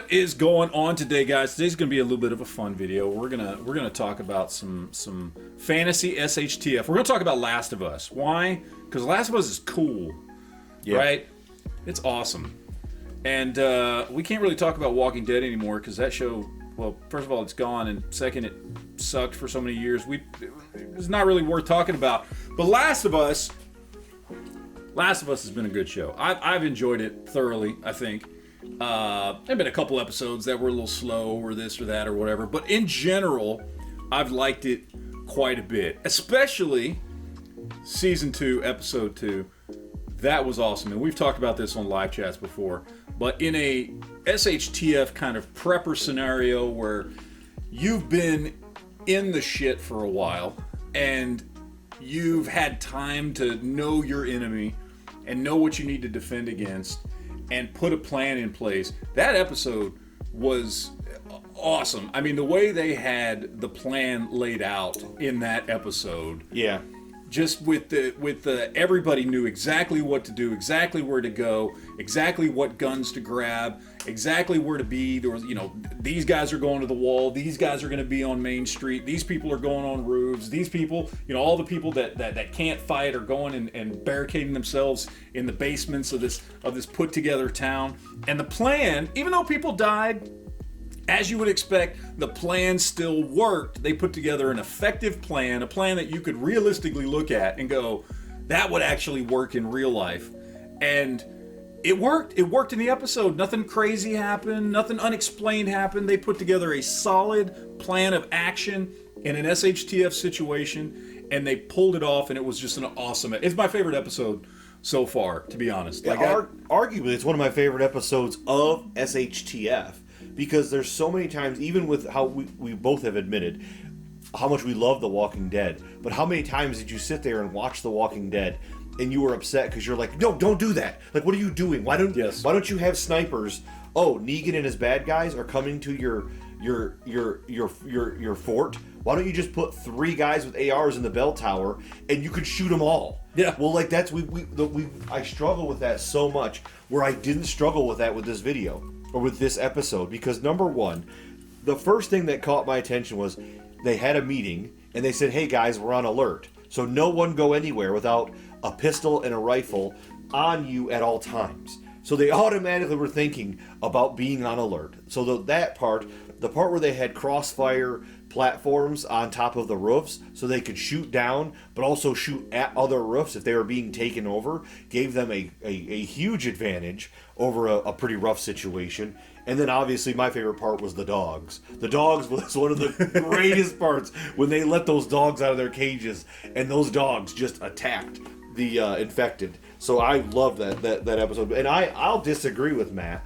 What is going on today, guys? Today's going to be a little bit of a fun video. We're gonna talk about some fantasy SHTF. We're gonna talk about Last of Us. Why? Because Last of Us is cool, right? It's awesome, and we can't really talk about Walking Dead anymore because that show. Well, first of all, it's gone, and second, it sucked for so many years. It's not really worth talking about. But Last of Us has been a good show. I've enjoyed it thoroughly. I think. There've been a couple episodes that were a little slow or this or that or whatever, but in general, I've liked it quite a bit, especially season 2, episode 2. That was awesome, and we've talked about this on live chats before, but in a SHTF kind of prepper scenario where you've been in the shit for a while and you've had time to know your enemy and know what you need to defend against and put a plan in place. That episode was awesome. I mean, the way they had the plan laid out in that episode. Yeah. Just with the everybody knew exactly what to do, exactly where to go, exactly what guns to grab, exactly where to be. There was, these guys are going to the wall, these guys are going to be on Main Street, these people are going on roofs, these people, all the people that can't fight are going and barricading themselves in the basements of this put together town. And the plan, even though people died, as you would expect, the plan still worked. They put together an effective plan, a plan that you could realistically look at and go, that would actually work in real life. And it worked. It worked in the episode. Nothing crazy happened. Nothing unexplained happened. They put together a solid plan of action in an SHTF situation, and they pulled it off, and it was just an awesome... It's my favorite episode so far, to be honest. Arguably, it's one of my favorite episodes of SHTF. Because there's so many times, even with how we both have admitted how much we love The Walking Dead, but how many times did you sit there and watch The Walking Dead and you were upset because you're like, no, don't do that. Like, what are you doing? Why don't you have snipers? Oh, Negan and his bad guys are coming to your fort. Why don't you just put 3 guys with ARs in the bell tower and you could shoot them all? Yeah. Well, like that's I struggle with that so much, where I didn't struggle with that with this video. Or with this episode, because number one, the first thing that caught my attention was they had a meeting and they said, hey guys, we're on alert. So no one go anywhere without a pistol and a rifle on you at all times. So they automatically were thinking about being on alert. So the part where they had crossfire platforms on top of the roofs so they could shoot down but also shoot at other roofs if they were being taken over, gave them a huge advantage over a pretty rough situation. And then obviously my favorite part was the dogs. The dogs was one of the greatest parts, when they let those dogs out of their cages and those dogs just attacked the infected. So I love that episode. And I'll disagree with Matt.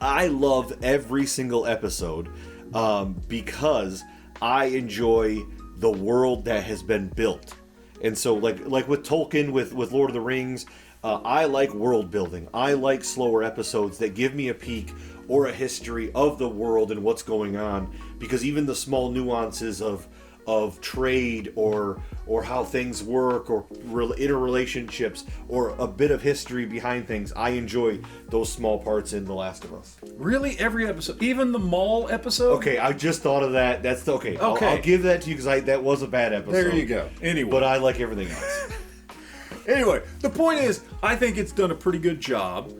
I love every single episode because I enjoy the world that has been built. And so like with Tolkien, with Lord of the Rings, I like world building. I like slower episodes that give me a peek or a history of the world and what's going on, because even the small nuances of trade or how things work or interrelationships or a bit of history behind things, I enjoy those small parts in The Last of Us. Really? Every episode? Even the mall episode? Okay, I just thought of that. That's okay. I'll give that to you because that was a bad episode. There you go. Anyway. But I like everything else. Anyway, the point is, I think it's done a pretty good job.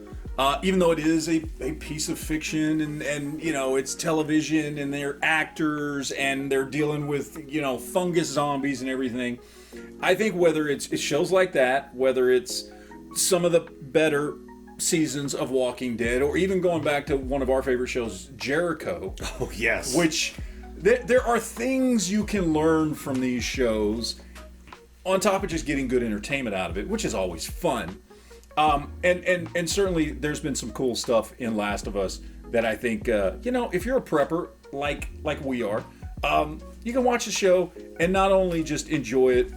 Even though it is a piece of fiction and it's television and they're actors and they're dealing with, fungus zombies and everything. I think whether it's shows like that, whether it's some of the better seasons of Walking Dead, or even going back to one of our favorite shows, Jericho. Oh, yes. Which there are things you can learn from these shows on top of just getting good entertainment out of it, which is always fun. And certainly there's been some cool stuff in Last of Us that I think, if you're a prepper like we are, you can watch the show and not only just enjoy it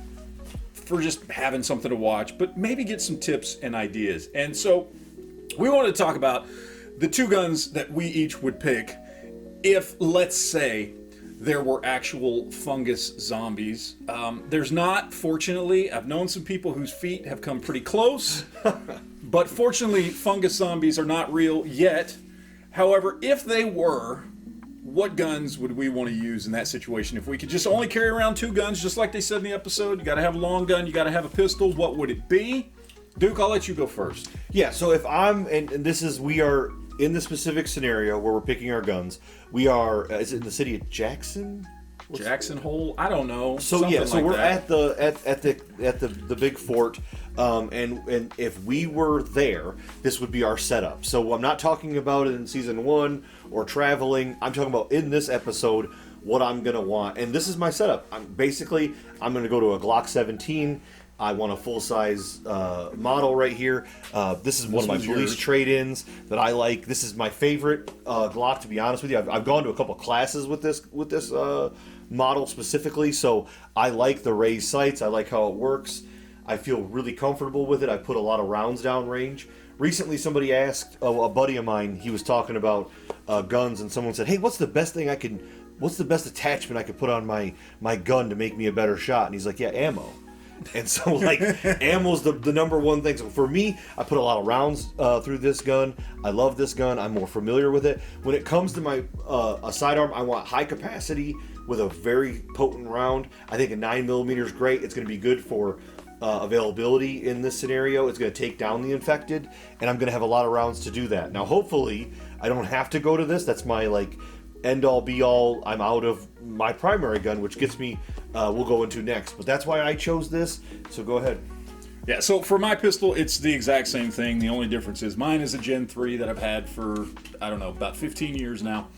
for just having something to watch, but maybe get some tips and ideas. And so we want to talk about the 2 guns that we each would pick if, let's say, there were actual fungus zombies. There's not, fortunately. I've known some people whose feet have come pretty close, but fortunately, fungus zombies are not real yet. However, if they were, what guns would we want to use in that situation? If we could just only carry around 2 guns, just like they said in the episode, you got to have a long gun, you got to have a pistol, what would it be? Duke, I'll let you go first. Yeah, so if I'm, and we are in the specific scenario where we're picking our guns. We are, is it in the city of Jackson? Jackson Hole? I don't know. So yeah, so like we're at the big fort, and if we were there, this would be our setup. So I'm not talking about it in season 1 or traveling. I'm talking about in this episode what I'm gonna want, and this is my setup. I'm gonna go to a Glock 17. I want a full-size model right here. This is one of my police trade-ins that I like. This is my favorite Glock, to be honest with you. I've gone to a couple classes with this model specifically, so I like the raised sights. I like how it works. I feel really comfortable with it. I put a lot of rounds down range. Recently, somebody asked a buddy of mine. He was talking about guns, and someone said, "Hey, what's the best attachment I could put on my gun to make me a better shot?" And he's like, "Yeah, ammo." And so, like, ammo's the number one thing. So for me, I put a lot of rounds through this gun. I love this gun. I'm more familiar with it. When it comes to my a sidearm, I want high capacity with a very potent round. I think a 9mm is great. It's going to be good for availability in this scenario. It's going to take down the infected, and I'm going to have a lot of rounds to do that. Now, hopefully, I don't have to go to this. That's my, like, end-all, be-all. I'm out of my primary gun, which gets me, we'll go into next. But that's why I chose this, so go ahead. Yeah, so for my pistol, it's the exact same thing. The only difference is mine is a Gen 3 that I've had for, I don't know, about 15 years now.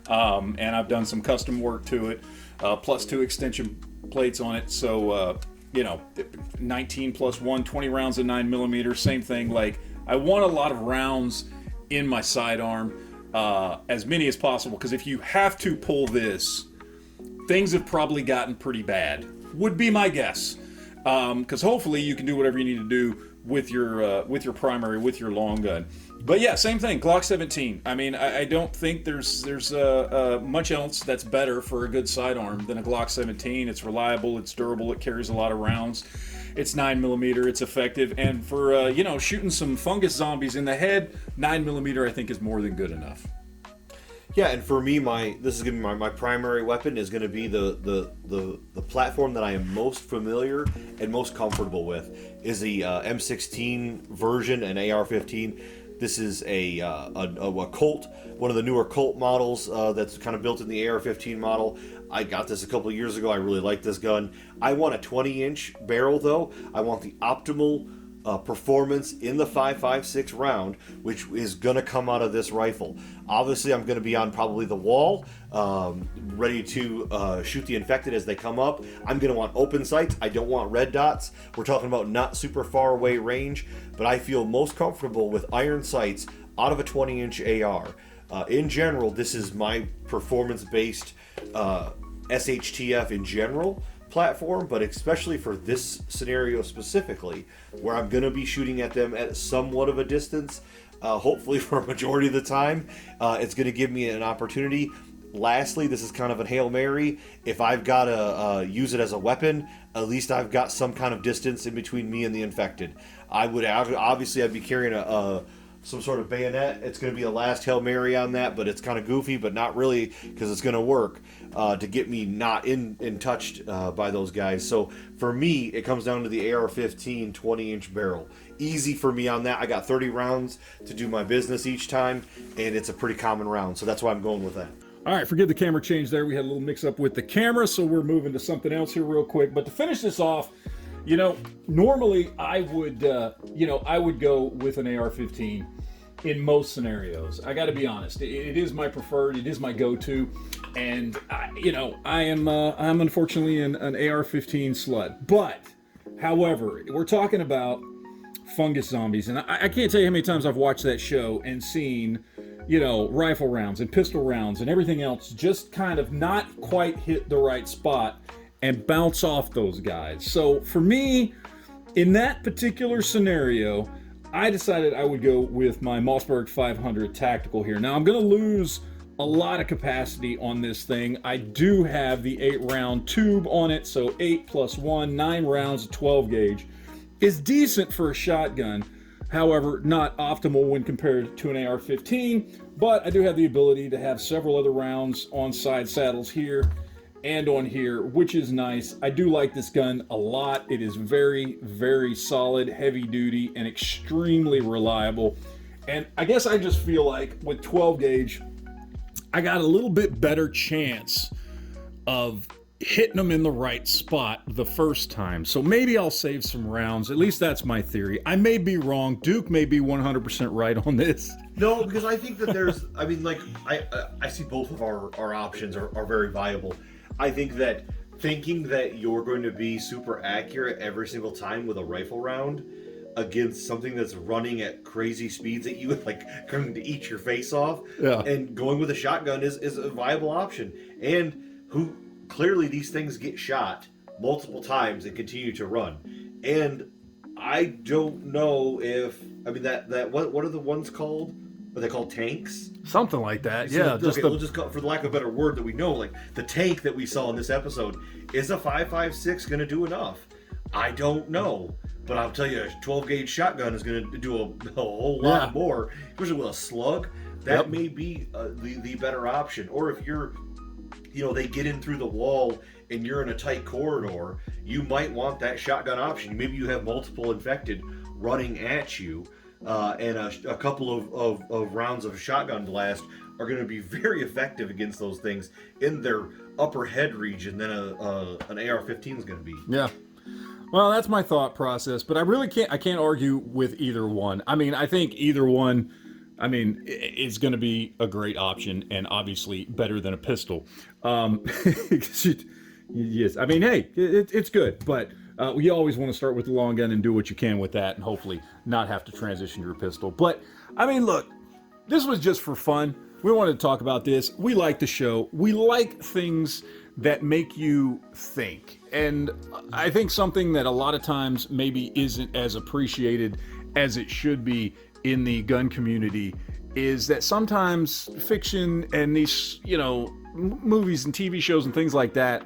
And I've done some custom work to it, plus 2 extension plates on it. So, 19 plus 1, 20 rounds of 9mm, same thing. Like, I want a lot of rounds in my sidearm. As many as possible, because if you have to pull this, things have probably gotten pretty bad, would be my guess. Because hopefully you can do whatever you need to do with your primary, with your long gun. But yeah, same thing, Glock 17. I mean, I don't think there's much else that's better for a good sidearm than a Glock 17. It's reliable, it's durable, it carries a lot of rounds. It's 9mm, it's effective, and for shooting some fungus zombies in the head, 9mm I think is more than good enough. Yeah, and for me, this is gonna be my primary weapon is gonna be the platform that I am most familiar and most comfortable with is the M16 version and AR-15. This is a Colt, one of the newer Colt models that's kind of built in the AR-15 model. I got this a couple of years ago. I really like this gun. I want a 20-inch barrel, though. I want the optimal performance in the 5.56 round, which is going to come out of this rifle. Obviously, I'm going to be on probably the wall, ready to shoot the infected as they come up. I'm going to want open sights. I don't want red dots. We're talking about not super far away range, but I feel most comfortable with iron sights out of a 20-inch AR. In general, this is my performance-based SHTF in general platform, but especially for this scenario specifically, where I'm going to be shooting at them at somewhat of a distance, hopefully for a majority of the time, it's going to give me an opportunity. Lastly, this is kind of a Hail Mary. If I've got to use it as a weapon, at least I've got some kind of distance in between me and the infected. I'd be carrying some sort of bayonet. It's going to be a last Hail Mary on that, but it's kind of goofy, but not really, because it's going to work to get me not in touched by those guys. So for me, it comes down to the AR-15 20-inch barrel. Easy for me on that. I got 30 rounds to do my business each time, and it's a pretty common round, so that's why I'm going with that. All right, forgive the camera change there. We had a little mix-up with the camera, so we're moving to something else here real quick. But to finish this off, normally I would go with an AR-15 in most scenarios. I got to be honest. It is my preferred. It is my go-to, and I'm unfortunately an AR-15 slut. But, however, we're talking about fungus zombies, and I can't tell you how many times I've watched that show and seen, rifle rounds and pistol rounds and everything else just kind of not quite hit the right spot and bounce off those guys. So for me, in that particular scenario, I decided I would go with my Mossberg 500 tactical here. Now I'm going to lose a lot of capacity on this thing. I do have the 8-round tube on it, so 8 plus 1, 9 rounds of 12 gauge is decent for a shotgun. However, not optimal when compared to an AR-15. but I do have the ability to have several other rounds on side saddles here and on here, which is nice. I do like this gun a lot. It is very, very solid, heavy duty, and extremely reliable. And I guess I just feel like with 12 gauge, I got a little bit better chance of hitting them in the right spot the first time. So maybe I'll save some rounds. At least that's my theory. I may be wrong. Duke may be 100% right on this. No, because I think that there's, I mean, like, I see both of our options are very viable. I think that thinking that you're going to be super accurate every single time with a rifle round against something that's running at crazy speeds at you, like going to eat your face off, and going with a shotgun is a viable option. And who clearly these things get shot multiple times and continue to run. And I don't know if, I mean, that what are the ones called? Are they called tanks? Something like that, so, yeah. Okay, we'll just call, for the lack of a better word that we know, like the tank that we saw in this episode, is a 5.56 going to do enough? I don't know. But I'll tell you, a 12 gauge shotgun is going to do a whole lot more, especially with a slug. That may be the better option. Or if you're, you know, they get in through the wall and you're in a tight corridor, you might want that shotgun option. Maybe you have multiple infected running at you, and a couple of rounds of shotgun blast are going to be very effective against those things in their upper head region than an AR-15 is going to be. Yeah. Well, that's my thought process, but I can't argue with either one. I mean, I think either one, I mean, is going to be a great option and obviously better than a pistol. Yes, I mean, hey, it's good, but you always want to start with the long gun and do what you can with that and hopefully not have to transition to a pistol. But, I mean, look, this was just for fun. We wanted to talk about this. We like the show. We like things that make you think. And I think something that a lot of times maybe isn't as appreciated as it should be in the gun community is that sometimes fiction and these, you know, movies and TV shows and things like that,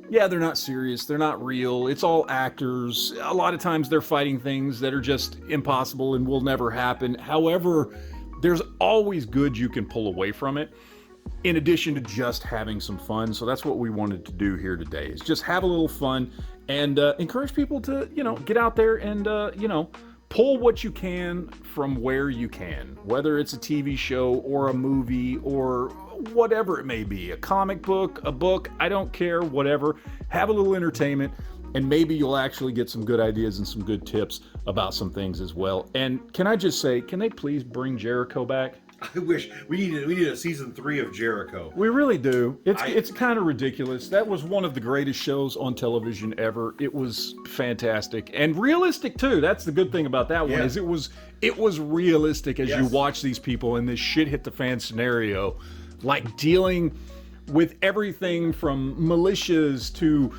yeah, they're not serious. They're not real. It's all actors. A lot of times they're fighting things that are just impossible and will never happen. However, there's always good you can pull away from it, in addition to just having some fun. So that's what we wanted to do here today, is just have a little fun and encourage people to, you know, get out there and, you know, pull what you can from where you can, whether it's a TV show or a movie or whatever it may be, a comic book, a book, I don't care, whatever. Have a little entertainment, and maybe you'll actually get some good ideas and some good tips about some things as well. And can I just say, can they please bring Jericho back? I wish we need a season 3 of Jericho. We really do. It's kind of ridiculous. That was one of the greatest shows on television ever. It was fantastic and realistic too. That's the good thing about that one, is it was realistic as you watch these people in this shit hit the fan scenario, like dealing with everything from militias to,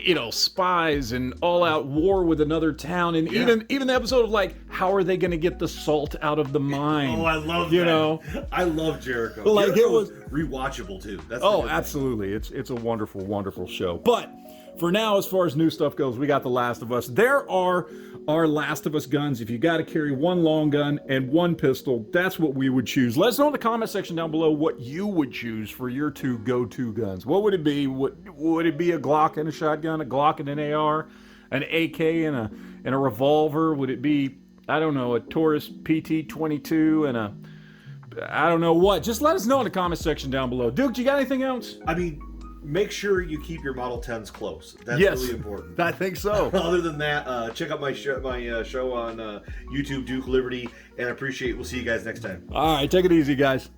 you know, spies and all-out war with another town, and even the episode of like, how are they going to get the salt out of the mine? Oh, I love you know. I love Jericho. But like, Jericho was rewatchable too. That's absolutely. It's a wonderful, wonderful show. But for now, as far as new stuff goes, we got The Last of Us. There are our Last of Us guns. If you got to carry one long gun and one pistol, that's what we would choose. Let us know in the comment section down below what you would choose for your two go-to guns. What would it be? Would it be a Glock and a shotgun, a Glock and an AR, an AK and a revolver? Would it be, I don't know, a Taurus PT-22 and a, I don't know what? Just let us know in the comment section down below. Duke, do you got anything else? I mean, make sure you keep your Model 10s close. That's really important. I think so. Other than that, check out my show on YouTube, Duke Liberty, and I appreciate it. We'll see you guys next time. All right, take it easy, guys.